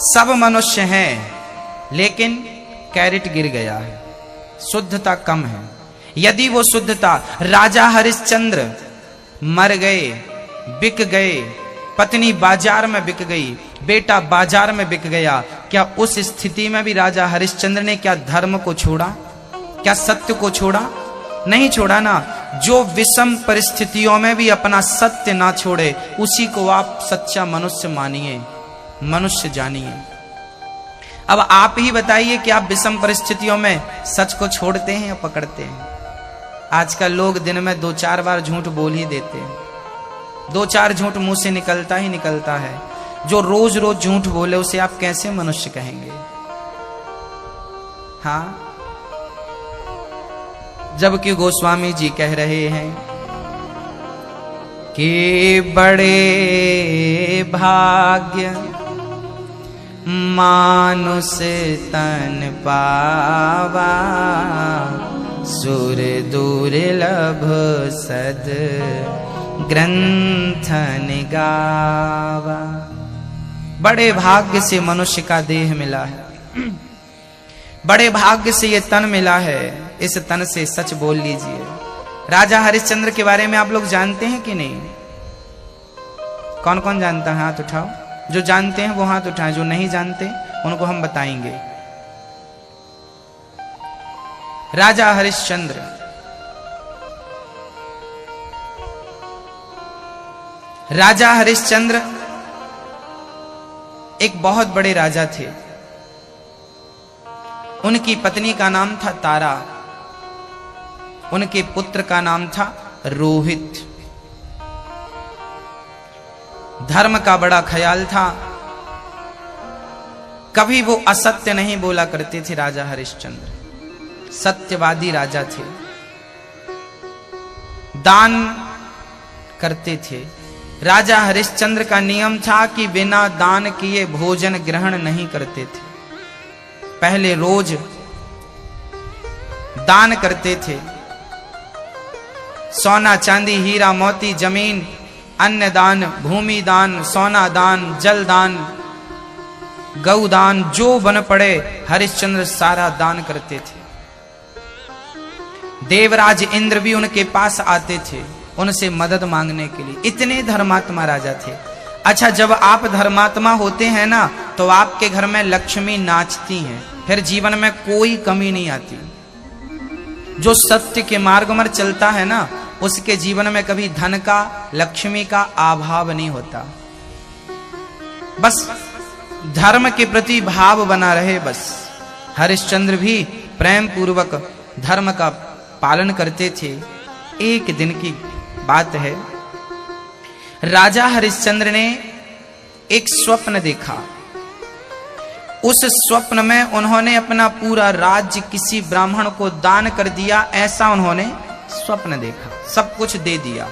सब मनुष्य हैं लेकिन कैरेट गिर गया है, शुद्धता कम है। यदि वो शुद्धता, राजा हरिश्चंद्र मर गए, बिक गए, पत्नी बाजार में बिक गई, बेटा बाजार में बिक गया, क्या उस स्थिति में भी राजा हरिश्चंद्र ने क्या धर्म को छोड़ा, क्या सत्य को छोड़ा? नहीं छोड़ा ना। जो विषम परिस्थितियों में भी अपना सत्य ना छोड़े, उसी को आप सच्चा मनुष्य मानिए, मनुष्य जानिए। अब आप ही बताइए कि आप विषम परिस्थितियों में सच को छोड़ते हैं या पकड़ते हैं? आजकल लोग दिन में 2-4 बार झूठ बोल ही देते हैं, 2-4 झूठ मुंह से निकलता ही निकलता है। जो रोज रोज झूठ बोले उसे आप कैसे मनुष्य कहेंगे? हाँ, जबकि गोस्वामी जी कह रहे हैं कि बड़े भाग्य मानुष तन पावा, सुर दुर्लभ सद ग्रंथन गावा। बड़े भाग्य से मनुष्य का देह मिला है, बड़े भाग्य से ये तन मिला है, इस तन से सच बोल लीजिए। राजा हरिश्चंद्र के बारे में आप लोग जानते हैं कि नहीं? कौन कौन जानता है? हाथ उठाओ। जो जानते हैं वो हाथ उठाएं, जो नहीं जानते उनको हम बताएंगे। राजा हरिश्चंद्र राजा हरिश्चंद्र एक बहुत बड़े राजा थे। उनकी पत्नी का नाम था तारा, उनके पुत्र का नाम था रोहित। धर्म का बड़ा ख्याल था, कभी वो असत्य नहीं बोला करते थे। राजा हरिश्चंद्र सत्यवादी राजा थे, दान करते थे। राजा हरिश्चंद्र का नियम था कि बिना दान किए भोजन ग्रहण नहीं करते थे। पहले रोज दान करते थे, सोना चांदी हीरा मोती जमीन, अन्न दान, भूमि दान, सोना दान, जल दान, गौ दान, जो बन पड़े हरिश्चंद्र सारा दान करते थे। देवराज इंद्र भी उनके पास आते थे उनसे मदद मांगने के लिए, इतने धर्मात्मा राजा थे। अच्छा, जब आप धर्मात्मा होते हैं ना, तो आपके घर में लक्ष्मी नाचती हैं, फिर जीवन में कोई कमी नहीं आती। जो सत्य के मार्ग में चलता है ना, उसके जीवन में कभी धन का, लक्ष्मी का अभाव नहीं होता। बस धर्म के प्रति भाव बना रहे बस। हरिश्चंद्र भी प्रेम पूर्वक धर्म का पालन करते थे। एक दिन की बात है, राजा हरिश्चंद्र ने एक स्वप्न देखा। उस स्वप्न में उन्होंने अपना पूरा राज्य किसी ब्राह्मण को दान कर दिया, ऐसा उन्होंने स्वप्न देखा। सब कुछ दे दिया।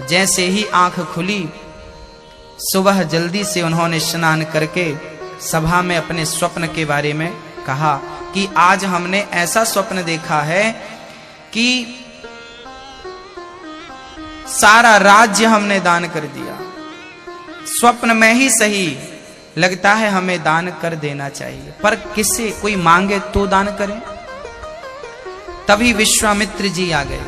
जैसे ही आंख खुली, सुबह जल्दी से उन्होंने स्नान करके सभा में अपने स्वप्न के बारे में कहा कि आज हमने ऐसा स्वप्न देखा है कि सारा राज्य हमने दान कर दिया। स्वप्न में ही सही, लगता है हमें दान कर देना चाहिए, पर किससे? कोई मांगे तो दान करें। तभी विश्वामित्र जी आ गए।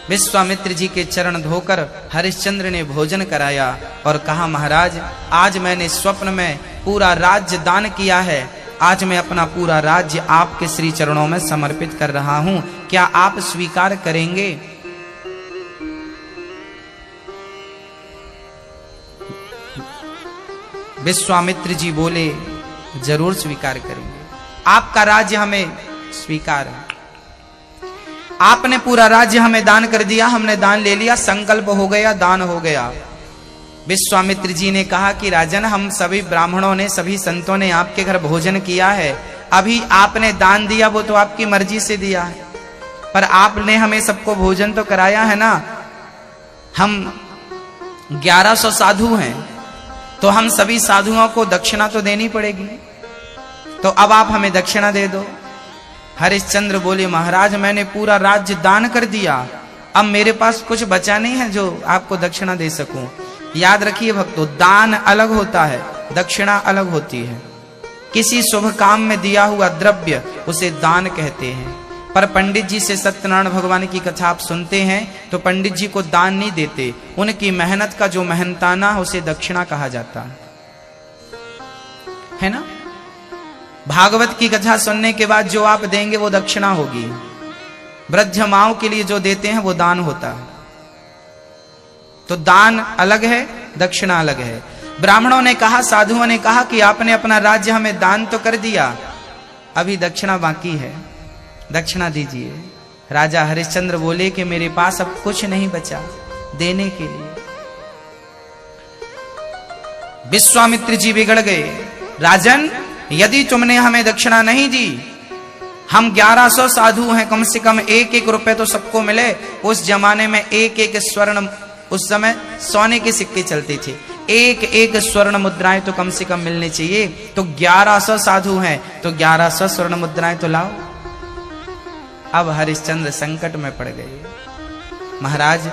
विश्वामित्र जी के चरण धोकर हरिश्चंद्र ने भोजन कराया और कहा, महाराज, आज मैंने स्वप्न में पूरा राज्य दान किया है। आज मैं अपना पूरा राज्य आपके श्री चरणों में समर्पित कर रहा हूं, क्या आप स्वीकार करेंगे? विश्वामित्र जी बोले, जरूर स्वीकार करेंगे, आपका राज्य हमें स्वीकार है। आपने पूरा राज्य हमें दान कर दिया, हमने दान ले लिया, संकल्प हो गया, दान हो गया। विश्वामित्र जी ने कहा कि राजन, हम सभी ब्राह्मणों ने, सभी संतों ने आपके घर भोजन किया है। अभी आपने दान दिया वो तो आपकी मर्जी से दिया है, पर आपने हमें सबको भोजन तो कराया है ना। हम 1100 साधु हैं, तो हम सभी साधुओं को दक्षिणा तो देनी पड़ेगी, तो अब आप हमें दक्षिणा दे दो। हरिश्चंद्र बोले, महाराज, मैंने पूरा राज्य दान कर दिया, अब मेरे पास कुछ बचा नहीं है जो आपको दक्षिणा दे सकूं। याद रखिए भक्तों, दान अलग होता है दक्षिणा अलग होती है। किसी शुभ काम में दिया हुआ द्रव्य उसे दान कहते हैं। पर पंडित जी से सत्यनारायण भगवान की कथा आप सुनते हैं तो पंडित जी को दान नहीं देते, उनकी मेहनत का जो मेहनताना है उसे दक्षिणा कहा जाता है ना। भागवत की कथा सुनने के बाद जो आप देंगे वो दक्षिणा होगी। वृद्ध माओं के लिए जो देते हैं वो दान होता है। तो दान अलग है, दक्षिणा अलग है। ब्राह्मणों ने कहा, साधुओं ने कहा कि आपने अपना राज्य हमें दान तो कर दिया, अभी दक्षिणा बाकी है, दक्षिणा दीजिए। राजा हरिश्चंद्र बोले कि मेरे पास अब कुछ नहीं बचा देने के लिए। विश्वामित्र जी बिगड़ गए। राजन, यदि तुमने हमें दक्षिणा नहीं दी, हम 1100 साधु हैं, कम से कम 1-1 रुपए तो सबको मिले। उस जमाने में 1-1 स्वर्ण, उस समय सोने के सिक्के चलते थे, 1-1 स्वर्ण मुद्राएं तो कम से कम मिलने चाहिए। तो 1100 साधु हैं तो 1100 स्वर्ण मुद्राएं तो लाओ। अब हरिश्चंद्र संकट में पड़ गए। महाराज,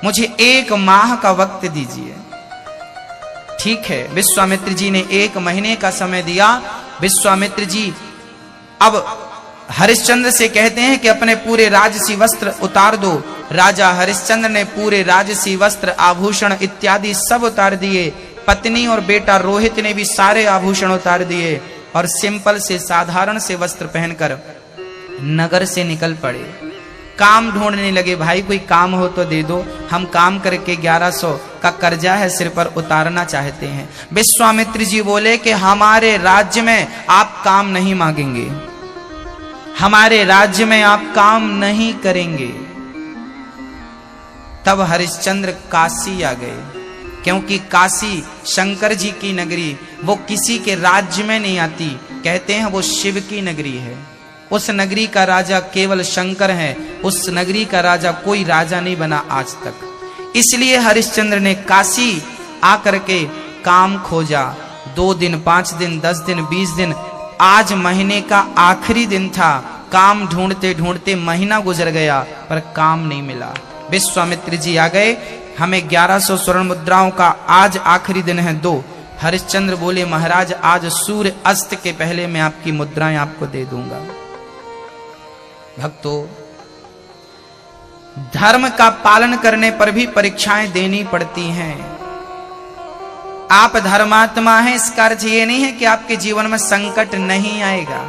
मुझे 1 माह का वक्त दीजिए। ठीक है, विश्वामित्र जी ने 1 महीने का समय दिया। विश्वामित्र जी अब हरिश्चंद्र से कहते हैं कि अपने पूरे राजसी वस्त्र उतार दो। राजा हरिश्चंद्र ने पूरे राजसी वस्त्र, आभूषण इत्यादि सब उतार दिए। पत्नी और बेटा रोहित ने भी सारे आभूषण उतार दिए और सिंपल से, साधारण से वस्त्र पहनकर नगर से निकल पड़े। काम ढूंढने लगे, भाई कोई काम हो तो दे दो, हम काम करके 1100 का कर्जा है सिर पर उतारना चाहते हैं। विश्वामित्र जी बोले कि हमारे राज्य में आप काम नहीं मांगेंगे, हमारे राज्य में आप काम नहीं करेंगे। तब हरिश्चंद्र काशी आ गए, क्योंकि काशी शंकर जी की नगरी, वो किसी के राज्य में नहीं आती, कहते हैं वो शिव की नगरी है। उस नगरी का राजा केवल शंकर है, उस नगरी का राजा कोई राजा नहीं बना आज तक। इसलिए हरिश्चंद्र ने काशी आकर के काम खोजा। 2 दिन, 5 दिन, 10 दिन, 20 दिन, आज महीने का आखिरी दिन था। काम ढूंढते ढूंढते महीना गुजर गया पर काम नहीं मिला। विश्वामित्र जी आ गए, हमें 1100 स्वर्ण मुद्राओं का आज आखिरी दिन है, दो। हरिश्चंद्र बोले, महाराज आज सूर्य अस्त के पहले मैं आपकी मुद्राएं आपको दे दूंगा। भक्तों, धर्म का पालन करने पर भी परीक्षाएं देनी पड़ती हैं। आप धर्मात्मा हैं, इसका अर्थ ये नहीं है कि आपके जीवन में संकट नहीं आएगा।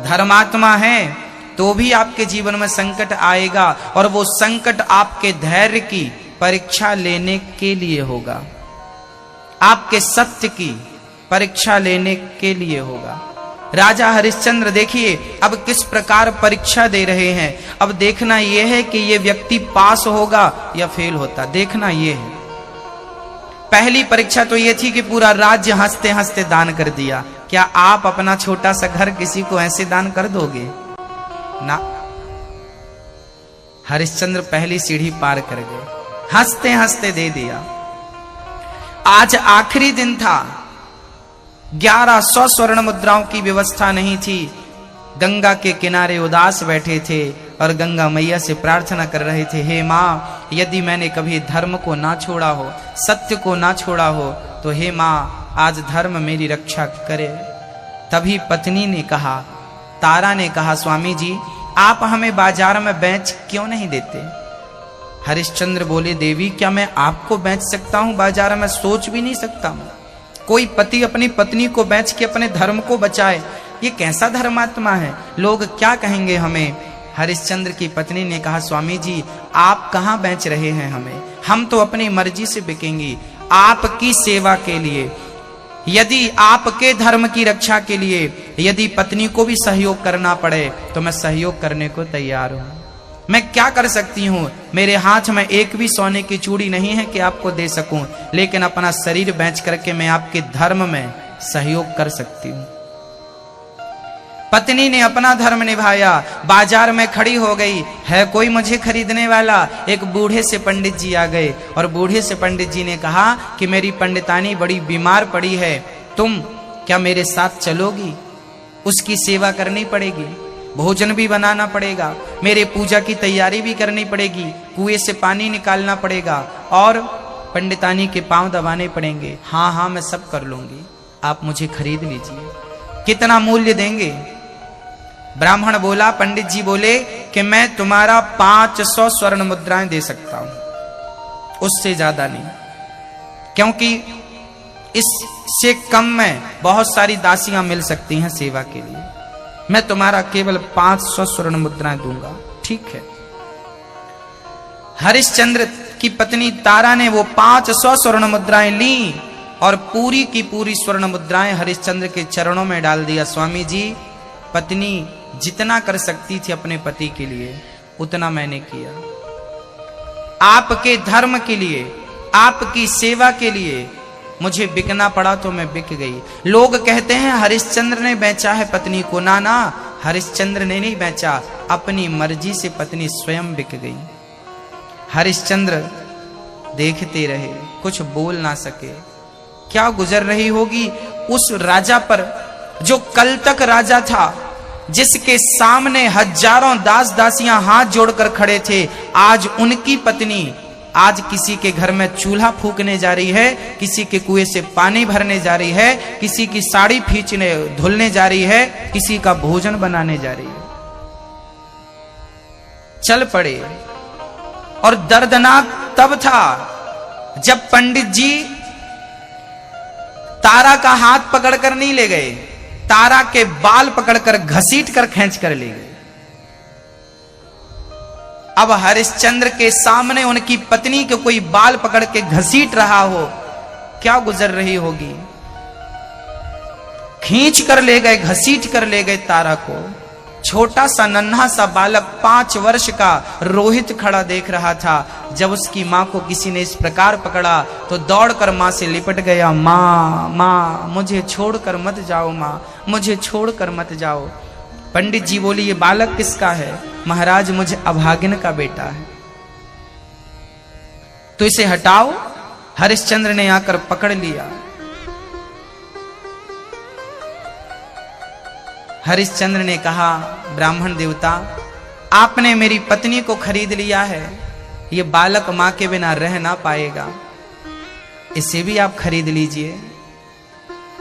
धर्मात्मा है तो भी आपके जीवन में संकट आएगा, और वो संकट आपके धैर्य की परीक्षा लेने के लिए होगा, आपके सत्य की परीक्षा लेने के लिए होगा। राजा हरिश्चंद्र देखिए अब किस प्रकार परीक्षा दे रहे हैं। अब देखना यह है कि यह व्यक्ति पास होगा या फेल होता, देखना यह है। पहली परीक्षा तो यह थी कि पूरा राज्य हंसते हंसते दान कर दिया। क्या आप अपना छोटा सा घर किसी को ऐसे दान कर दोगे? ना। हरिश्चंद्र पहली सीढ़ी पार कर गए, हंसते हंसते दे दिया। आज आखिरी दिन था, 1100 स्वर्ण मुद्राओं की व्यवस्था नहीं थी। गंगा के किनारे उदास बैठे थे और गंगा मैया से प्रार्थना कर रहे थे, हे माँ, यदि मैंने कभी धर्म को ना छोड़ा हो, सत्य को ना छोड़ा हो, तो हे माँ आज धर्म मेरी रक्षा करे। तभी पत्नी ने कहा, तारा ने कहा, स्वामी जी आप हमें बाजार में बेच क्यों नहीं देते? हरिश्चंद्र बोले, देवी क्या मैं आपको बेच सकता हूं बाजार में? सोच भी नहीं सकता हूं। कोई पति अपनी पत्नी को बेच के अपने धर्म को बचाए, ये कैसा धर्मात्मा है? लोग क्या कहेंगे हमें? हरिश्चंद्र की पत्नी ने कहा, स्वामी जी आप कहां बेच रहे हैं हमें? हम तो अपनी मर्जी से बिकेंगी, आपकी सेवा के लिए, यदि आपके धर्म की रक्षा के लिए यदि पत्नी को भी सहयोग करना पड़े तो मैं सहयोग करने को तैयार हूं। मैं क्या कर सकती हूं? मेरे हाथ में एक भी सोने की चूड़ी नहीं है कि आपको दे सकूं, लेकिन अपना शरीर बेच करके मैं आपके धर्म में सहयोग कर सकती हूं। पत्नी ने अपना धर्म निभाया, बाजार में खड़ी हो गई, है कोई मुझे खरीदने वाला? एक बूढ़े से पंडित जी आ गए और बूढ़े से पंडित जी ने कहा कि मेरी पंडितानी बड़ी बीमार पड़ी है, तुम क्या मेरे साथ चलोगी? उसकी सेवा करनी पड़ेगी, भोजन भी बनाना पड़ेगा, मेरे पूजा की तैयारी भी करनी पड़ेगी, कुएं से पानी निकालना पड़ेगा और पंडितानी के पांव दबाने पड़ेंगे। हाँ हाँ मैं सब कर लूंगी, आप मुझे खरीद लीजिए। कितना मूल्य देंगे? ब्राह्मण बोला, पंडित जी बोले कि मैं तुम्हारा 500 स्वर्ण मुद्राएं दे सकता हूं, उससे ज्यादा नहीं, क्योंकि इससे कम में बहुत सारी दासियां मिल सकती हैं सेवा के लिए। मैं तुम्हारा केवल 500 स्वर्ण मुद्राएं दूंगा। ठीक है। हरिश्चंद्र की पत्नी तारा ने वो 500 स्वर्ण मुद्राएं ली और पूरी की पूरी स्वर्ण मुद्राएं हरिश्चंद्र के चरणों में डाल दिया। स्वामी जी, पत्नी जितना कर सकती थी अपने पति के लिए उतना मैंने किया। आपके धर्म के लिए, आपकी सेवा के लिए मुझे बिकना पड़ा तो मैं बिक गई। लोग कहते हैं हरिश्चंद्र ने बेचा है पत्नी को। ना ना, हरिश्चंद्र ने नहीं बेचा, अपनी मर्जी से पत्नी स्वयं बिक गई। हरिश्चंद्र देखते रहे, कुछ बोल ना सके। क्या गुजर रही होगी उस राजा पर जो कल तक राजा था, जिसके सामने हजारों दास दासियां हाथ जोड़कर खड़े थे। आज उनकी पत्नी आज किसी के घर में चूल्हा फूकने जा रही है, किसी के कुएं से पानी भरने जा रही है, किसी की साड़ी खींचने धुलने जा रही है, किसी का भोजन बनाने जा रही है। चल पड़े। और दर्दनाक तब था जब पंडित जी तारा का हाथ पकड़कर नहीं ले गए, तारा के बाल पकड़कर घसीट कर खींच कर ले गए। अब हरिश्चंद्र के सामने उनकी पत्नी के कोई बाल पकड़ के घसीट रहा हो, क्या गुजर रही होगी। खींच कर ले गए, घसीट कर ले गए तारा को। छोटा सा नन्हा सा बालक 5 वर्ष का रोहित खड़ा देख रहा था। जब उसकी मां को किसी ने इस प्रकार पकड़ा तो दौड़कर मां से लिपट गया। मां मां मुझे छोड़कर मत जाओ, मां मुझे छोड़कर मत जाओ। पंडित जी बोली, ये बालक किसका है? महाराज, मुझे अभागिन का बेटा है, तो इसे हटाओ। हरिश्चंद्र ने आकर पकड़ लिया। हरिश्चंद्र ने कहा, ब्राह्मण देवता, आपने मेरी पत्नी को खरीद लिया है, ये बालक मां के बिना रह ना पाएगा, इसे भी आप खरीद लीजिए।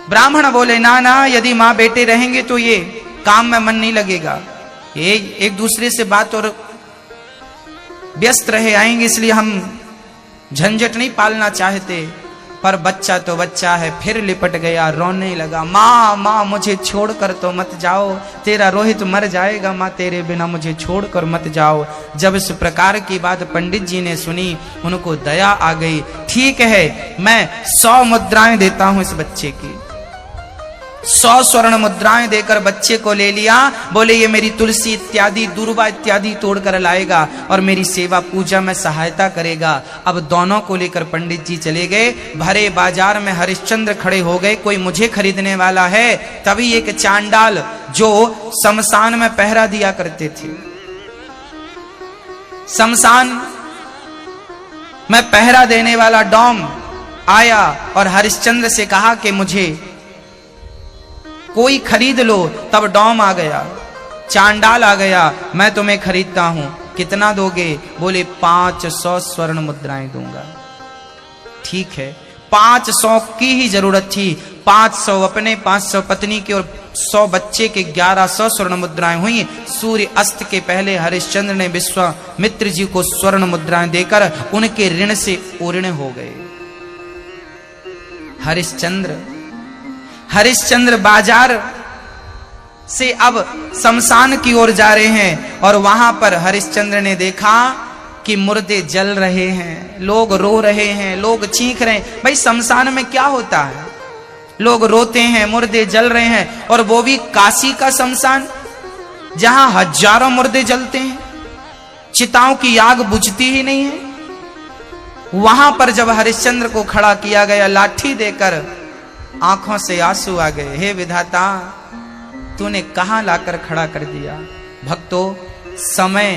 ब्राह्मण बोले, ना ना, यदि मां बेटे रहेंगे तो ये काम में मन नहीं लगेगा, ये एक दूसरे से बात और व्यस्त रहे आएंगे, इसलिए हम झंझट नहीं पालना चाहते। पर बच्चा तो बच्चा है, फिर लिपट गया, रोने लगा। माँ माँ मुझे छोड़कर तो मत जाओ, तेरा रोहित मर जाएगा, माँ तेरे बिना मुझे छोड़कर मत जाओ। जब इस प्रकार की बात पंडित जी ने सुनी, उनको दया आ गई। ठीक है, मैं 100 मुद्राएं देता हूं इस बच्चे की। 100 स्वर्ण मुद्राएं देकर बच्चे को ले लिया। बोले, ये मेरी तुलसी इत्यादि दूर्वा इत्यादि तोड़कर लाएगा और मेरी सेवा पूजा में सहायता करेगा। अब दोनों को लेकर पंडित जी चले गए। भरे बाजार में हरिश्चंद्र खड़े हो गए, कोई मुझे खरीदने वाला है। तभी एक चांडाल जो शमशान में पहरा दिया करते थे, शमशान में पहरा देने वाला डॉम आया और हरिश्चंद्र से कहा कि मुझे कोई खरीद लो। तब डॉम आ गया, चांडाल आ गया, मैं तुम्हें खरीदता हूं, कितना दोगे? बोले, 500 स्वर्ण मुद्राएं दूंगा। ठीक है, 500 की ही जरूरत थी। 500 अपने, 500 पत्नी के और 100 बच्चे के 1100 स्वर्ण मुद्राएं हुई। सूर्य अस्त के पहले हरिश्चंद्र ने विश्वामित्र जी को स्वर्ण मुद्राएं देकर उनके ऋण से उऋण हो गए। हरिश्चंद्र बाजार से अब शमशान की ओर जा रहे हैं और वहां पर हरिश्चंद्र ने देखा कि मुर्दे जल रहे हैं, लोग रो रहे हैं, लोग चीख रहे हैं। भाई, शमशान में क्या होता है? लोग रोते हैं, मुर्दे जल रहे हैं, और वो भी काशी का शमशान जहां हजारों मुर्दे जलते हैं, चिताओं की आग बुझती ही नहीं है। वहां पर जब हरिश्चंद्र को खड़ा किया गया लाठी देकर, आंखों से आंसू आ गए। हे विधाता, तूने कहां लाकर खड़ा कर दिया? भक्तों, समय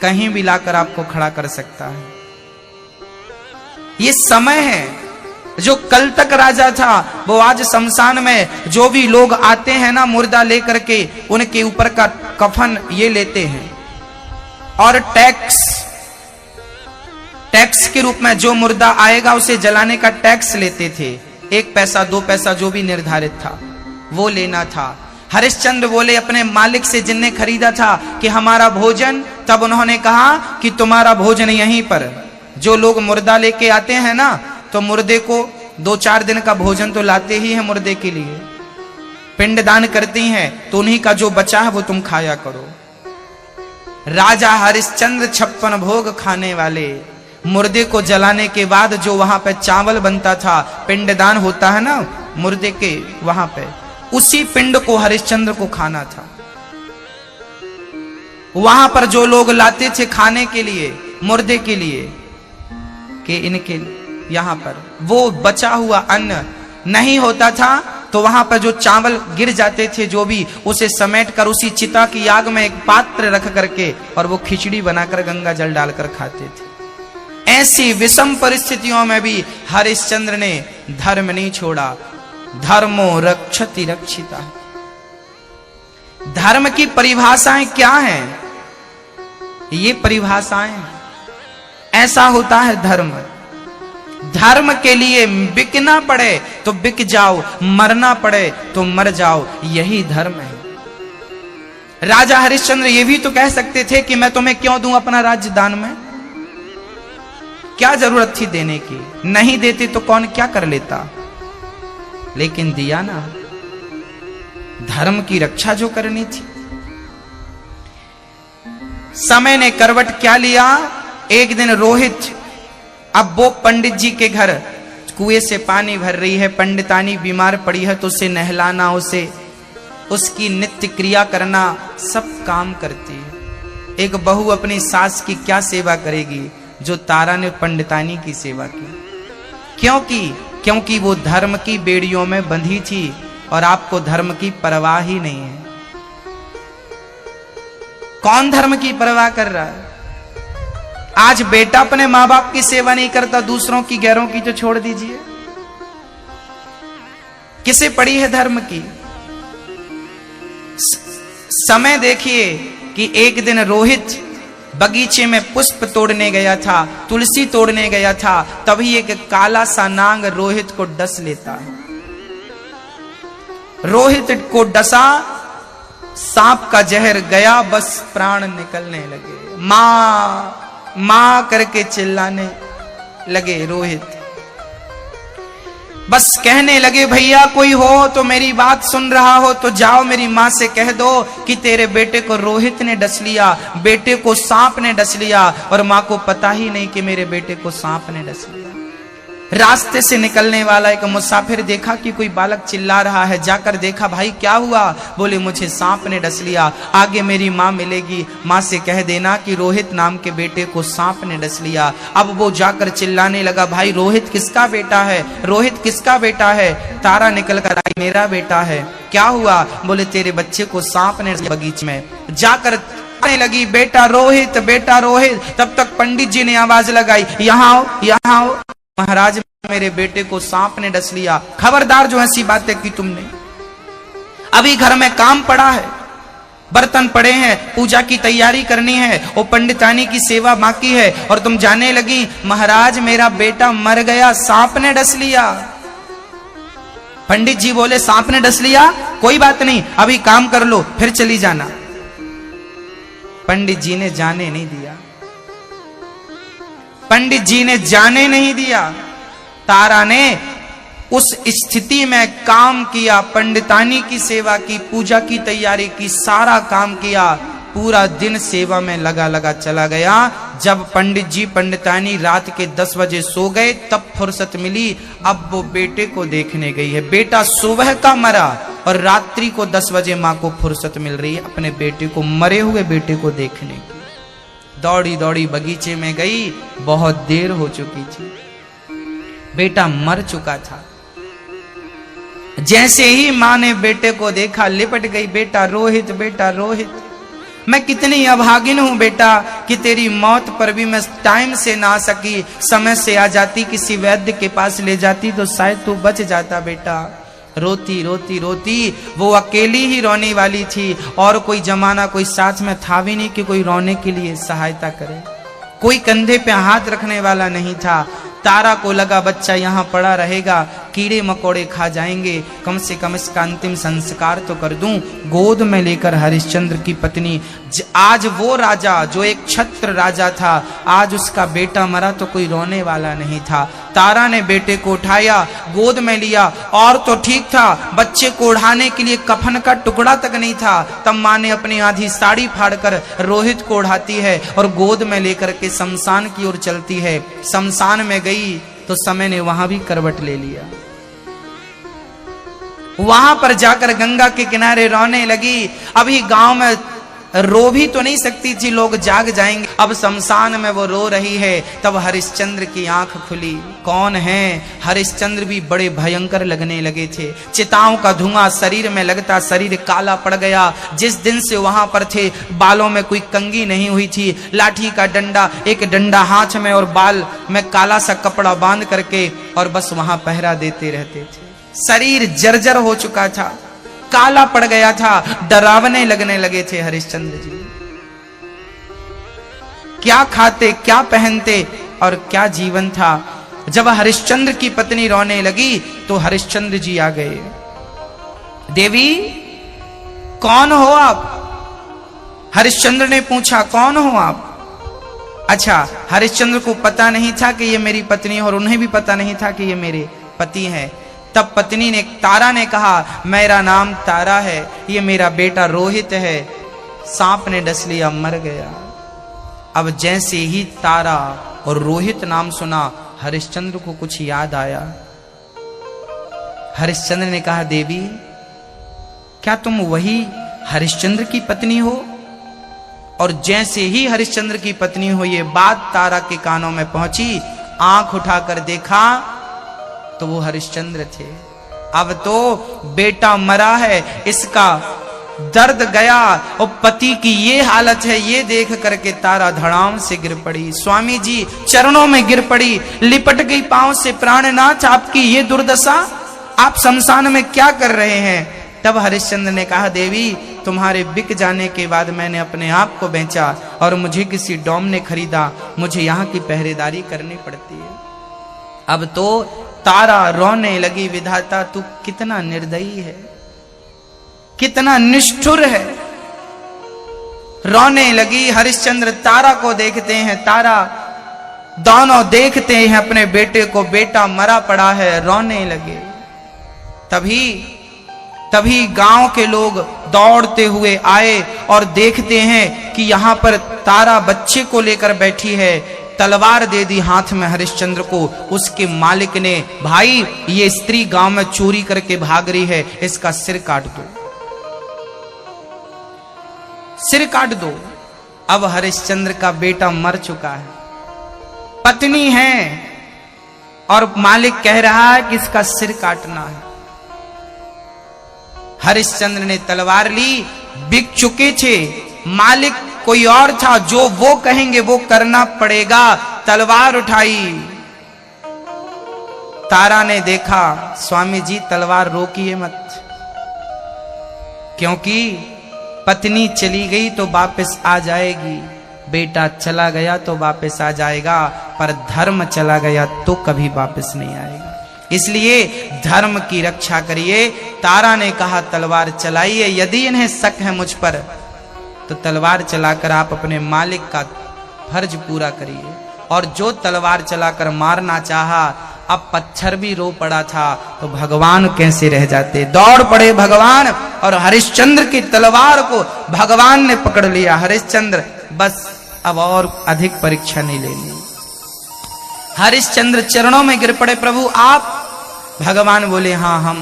कहीं भी लाकर आपको खड़ा कर सकता है। ये समय है, जो कल तक राजा था वो आज शमशान में जो भी लोग आते हैं ना मुर्दा लेकर के, उनके ऊपर का कफन ये लेते हैं और टैक्स टैक्स के रूप में जो मुर्दा आएगा उसे जलाने का टैक्स लेते थे। 1 पैसा 2 पैसा जो भी निर्धारित था वो लेना था। हरिश्चंद्र बोले अपने मालिक से जिनने खरीदा था कि हमारा भोजन, तब उन्होंने कहा कि तुम्हारा भोजन यहीं पर। जो लोग मुर्दा लेके आते हैं ना, तो मुर्दे को 2-4 दिन का भोजन तो लाते ही है मुर्दे के लिए, पिंडदान करती हैं, तो उन्हीं का जो बचा है वो तुम खाया करो। राजा हरिश्चंद्र 56 भोग खाने वाले, मुर्दे को जलाने के बाद जो वहां पे चावल बनता था, पिंडदान होता है ना मुर्दे के वहां पे, उसी पिंड को हरिश्चंद्र को खाना था। वहां पर जो लोग लाते थे खाने के लिए, मुर्दे के लिए, कि इनके यहां पर वो बचा हुआ अन्न नहीं होता था, तो वहां पर जो चावल गिर जाते थे जो भी, उसे समेट कर उसी चिता की आग में एक पात्र रख करके और वो खिचड़ी बनाकर गंगा जल डालकर खाते थे। ऐसी विषम परिस्थितियों में भी हरिश्चंद्र ने धर्म नहीं छोड़ा। धर्मो रक्षति रक्षिता। धर्म की परिभाषाएं क्या हैं? ये परिभाषाएं, ऐसा होता है धर्म। धर्म के लिए बिकना पड़े तो बिक जाओ, मरना पड़े तो मर जाओ, यही धर्म है। राजा हरिश्चंद्र ये भी तो कह सकते थे कि मैं तुम्हें क्यों दूं अपना राज्य दान में, क्या जरूरत थी देने की, नहीं देते तो कौन क्या कर लेता, लेकिन दिया ना। धर्म की रक्षा जो करनी थी। समय ने करवट क्या लिया, एक दिन रोहित, अब वो पंडित जी के घर कुएं से पानी भर रही है, पंडितानी बीमार पड़ी है, तो उसे नहलाना, उसे उसकी नित्य क्रिया करना, सब काम करती है। एक बहू अपनी सास की क्या सेवा करेगी जो तारा ने पंडितानी की सेवा की? क्योंकि वो धर्म की बेड़ियों में बंधी थी और आपको धर्म की परवाह ही नहीं है। कौन धर्म की परवाह कर रहा है? आज बेटा अपने मां बाप की सेवा नहीं करता, दूसरों की, गैरों की तो छोड़ दीजिए, किसे पड़ी है धर्म की? समय देखिए कि एक दिन रोहित बगीचे में पुष्प तोड़ने गया था, तुलसी तोड़ने गया था, तभी एक काला सा नांग रोहित को डस लेता है। रोहित को डसा, सांप का जहर गया, बस प्राण निकलने लगे। मां मां करके चिल्लाने लगे रोहित। बस कहने लगे भैया कोई हो तो मेरी बात सुन रहा हो तो जाओ मेरी मां से कह दो कि तेरे बेटे को रोहित ने डस लिया, बेटे को सांप ने डस लिया, और मां को पता ही नहीं कि मेरे बेटे को सांप ने डस लिया। रास्ते से निकलने वाला एक मुसाफिर देखा कि कोई बालक चिल्ला रहा है, जाकर देखा भाई क्या हुआ, बोले मुझे सांप ने डस लिया, आगे मेरी माँ मिलेगी, माँ से कह देना कि रोहित नाम के बेटे को सांप ने डस लिया। अब वो जाकर चिल्लाने लगा भाई रोहित किसका बेटा है, रोहित किसका बेटा है? तारा निकल कर आई मेरा बेटा है। क्या हुआ? बोले तेरे बच्चे को सांप ने बगीचे में। जाकर लगी बेटा रोहित, बेटा रोहित। तब तक पंडित जी ने आवाज लगाई यहाँ आओ, यहाँ आओ महाराज, मेरे बेटे को सांप ने डस लिया। खबरदार जो ऐसी बातें की तुमने, अभी घर में काम पड़ा है, बर्तन पड़े हैं, पूजा की तैयारी करनी है, वो पंडितानी की सेवा बाकी है, और तुम जाने लगी महाराज मेरा बेटा मर गया, सांप ने डस लिया। पंडित जी बोले सांप ने डस लिया, कोई बात नहीं, अभी काम कर लो फिर चली जाना। पंडित जी ने जाने नहीं दिया, पंडित जी ने जाने नहीं दिया। तारा ने उस स्थिति में काम किया, पंडितानी की सेवा की, पूजा की तैयारी की, सारा काम किया, पूरा दिन सेवा में लगा चला गया। जब पंडित जी पंडितानी रात के 10 बजे सो गए तब फुर्सत मिली, अब वो बेटे को देखने गई है। बेटा सुबह का मरा और रात्रि को 10 बजे माँ को फुर्सत मिल रही है अपने बेटे को, मरे हुए बेटे को देखने की। दौड़ी दौड़ी बगीचे में गई, बहुत देर हो चुकी थी, बेटा मर चुका था। जैसे ही मां ने बेटे को देखा लिपट गई, बेटा रोहित, बेटा रोहित, मैं कितनी अभागिन हूं बेटा कि तेरी मौत पर भी मैं टाइम से ना आ सकी, समय से आ जाती, किसी वैद्य के पास ले जाती तो शायद तू बच जाता बेटा। रोती रोती रोती वो अकेली ही रोने वाली थी और कोई जमाना कोई साथ में था भी नहीं कि कोई रोने के लिए सहायता करे। कोई कंधे पे हाथ रखने वाला नहीं था। तारा को लगा बच्चा यहाँ पड़ा रहेगा, कीड़े मकोड़े खा जाएंगे, कम से कम इसका अंतिम संस्कार तो कर दूं। गोद में लेकर हरिश्चंद्र की पत्नी, आज वो राजा जो एक छत्र राजा था, आज उसका बेटा मरा तो कोई रोने वाला नहीं था। तारा ने बेटे को उठाया, गोद में लिया, और तो ठीक था, बच्चे को ओढ़ाने के लिए कफन का टुकड़ा तक नहीं था। तब माँ ने अपनी आधी साड़ी फाड़कर रोहित को ओढ़ाती है और गोद में लेकर के शमशान की ओर चलती है। शमशान में गई तो समय ने वहां भी करवट ले लिया। वहां पर जाकर गंगा के किनारे रोने लगी। अभी गांव में रो भी तो नहीं सकती थी, लोग जाग जाएंगे। अब शमशान में वो रो रही है। तब हरिश्चंद्र की आंख खुली। कौन है? हरिश्चंद्र भी बड़े भयंकर लगने लगे थे। चिताओं का धुआं शरीर में लगता, शरीर काला पड़ गया। जिस दिन से वहां पर थे, बालों में कोई कंघी नहीं हुई थी। लाठी का डंडा, एक डंडा हाथ में और बाल में काला सा कपड़ा बांध करके और बस वहां पहरा देते रहते थे। शरीर जर्जर हो चुका था, काला पड़ गया था, डरावने लगने लगे थे हरिश्चंद्र जी। क्या खाते, क्या पहनते और क्या जीवन था। जब हरिश्चंद्र की पत्नी रोने लगी तो हरिश्चंद्र जी आ गए। देवी, कौन हो आप? हरिश्चंद्र ने पूछा, कौन हो आप? अच्छा, हरिश्चंद्र को पता नहीं था कि ये मेरी पत्नी है और उन्हें भी पता नहीं था कि ये मेरे पति हैं। तब पत्नी ने, तारा ने कहा, मेरा नाम तारा है, ये मेरा बेटा रोहित है, सांप ने डस लिया, मर गया। अब जैसे ही तारा और रोहित नाम सुना, हरिश्चंद्र को कुछ याद आया। हरिश्चंद्र ने कहा, देवी, क्या तुम वही हरिश्चंद्र की पत्नी हो? और जैसे ही हरिश्चंद्र की पत्नी हो ये बात तारा के कानों में पहुंची, आंख उठाकर देखा तो वो हरिश्चंद्र थे। अब तो बेटा मरा है, इसका दर्द गया और पति की ये हालत है, ये देख करके तारा धड़ाम से गिर पड़ी। स्वामी जी चरणों में गिर पड़ी, लिपट गई पांव से। प्राणनाथ, आपकी ये दुर्दशा, आप शमशान में क्या कर रहे हैं? तब हरिश्चंद्र ने कहा, देवी, तुम्हारे बिक जाने के बाद मैंने अपने आप को बेचा और मुझे किसी डॉम ने खरीदा, मुझे यहाँ की पहरेदारी करनी पड़ती है। अब तो तारा रोने लगी, विधाता तू कितना निर्दयी है, कितना निष्ठुर है। रोने लगी। हरिश्चंद्र तारा को देखते हैं, तारा दोनों देखते हैं अपने बेटे को, बेटा मरा पड़ा है, रोने लगे। तभी गांव के लोग दौड़ते हुए आए और देखते हैं कि यहां पर तारा बच्चे को लेकर बैठी है। तलवार दे दी हाथ में हरिश्चंद्र को। उसके मालिक ने, भाई, ये स्त्री गांव में चोरी करके भाग रही है, इसका सिर काट दो, सिर काट दो। अब हरिश्चंद्र का बेटा मर चुका है, पत्नी है और मालिक कह रहा है कि इसका सिर काटना है। हरिश्चंद्र ने तलवार ली, बिक चुके थे, मालिक कोई और था, जो वो कहेंगे वो करना पड़ेगा। तलवार उठाई। तारा ने देखा, स्वामी जी तलवार रोकिए मत, क्योंकि पत्नी चली गई तो वापस आ जाएगी, बेटा चला गया तो वापस आ जाएगा, पर धर्म चला गया तो कभी वापस नहीं आएगा। इसलिए धर्म की रक्षा करिए। तारा ने कहा, तलवार चलाइए, यदि इन्हें शक है मुझ पर तो तलवार चलाकर आप अपने मालिक का फर्ज पूरा करिए। और जो तलवार चलाकर मारना चाहा, अब पत्थर भी रो पड़ा था तो भगवान कैसे रह जाते। दौड़ पड़े भगवान और हरिश्चंद्र की तलवार को भगवान ने पकड़ लिया। हरिश्चंद्र, बस अब और अधिक परीक्षा नहीं लेनी। हरिश्चंद्र चरणों में गिर पड़े, प्रभु आप? भगवान बोले, हाँ हम।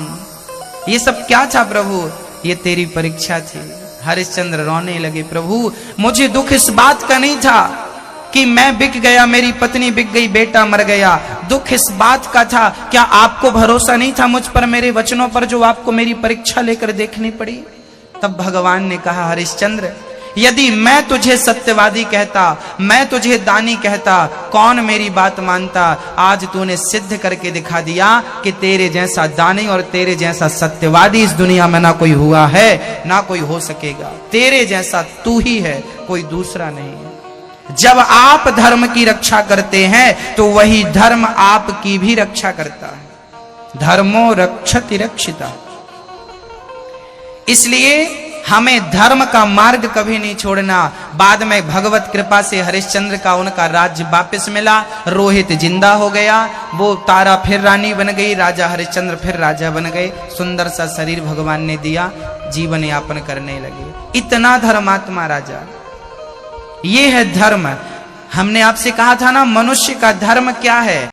ये सब क्या था प्रभु? ये तेरी परीक्षा थी। हरिश्चंद्र रोने लगे, प्रभु मुझे दुख इस बात का नहीं था कि मैं बिक गया, मेरी पत्नी बिक गई, बेटा मर गया। दुख इस बात का था, क्या आपको भरोसा नहीं था मुझ पर, मेरे वचनों पर, जो आपको मेरी परीक्षा लेकर देखनी पड़ी? तब भगवान ने कहा, हरिश्चंद्र, यदि मैं तुझे सत्यवादी कहता, मैं तुझे दानी कहता, कौन मेरी बात मानता? आज तूने सिद्ध करके दिखा दिया कि तेरे जैसा दानी और तेरे जैसा सत्यवादी इस दुनिया में ना कोई हुआ है, ना कोई हो सकेगा। तेरे जैसा तू ही है, कोई दूसरा नहीं है। जब आप धर्म की रक्षा करते हैं तो वही धर्म आपकी भी रक्षा करता है। धर्मो रक्षति रक्षिता। इसलिए हमें धर्म का मार्ग कभी नहीं छोड़ना। बाद में भगवत कृपा से हरिश्चंद्र का उनका राज्य वापस मिला, रोहित जिंदा हो गया, वो तारा फिर रानी बन गई, राजा हरिश्चंद्र फिर राजा बन गए, सुंदर सा शरीर भगवान ने दिया, जीवन यापन करने लगे। इतना धर्मात्मा राजा। ये है धर्म। हमने आपसे कहा था ना, मनुष्य का धर्म क्या है?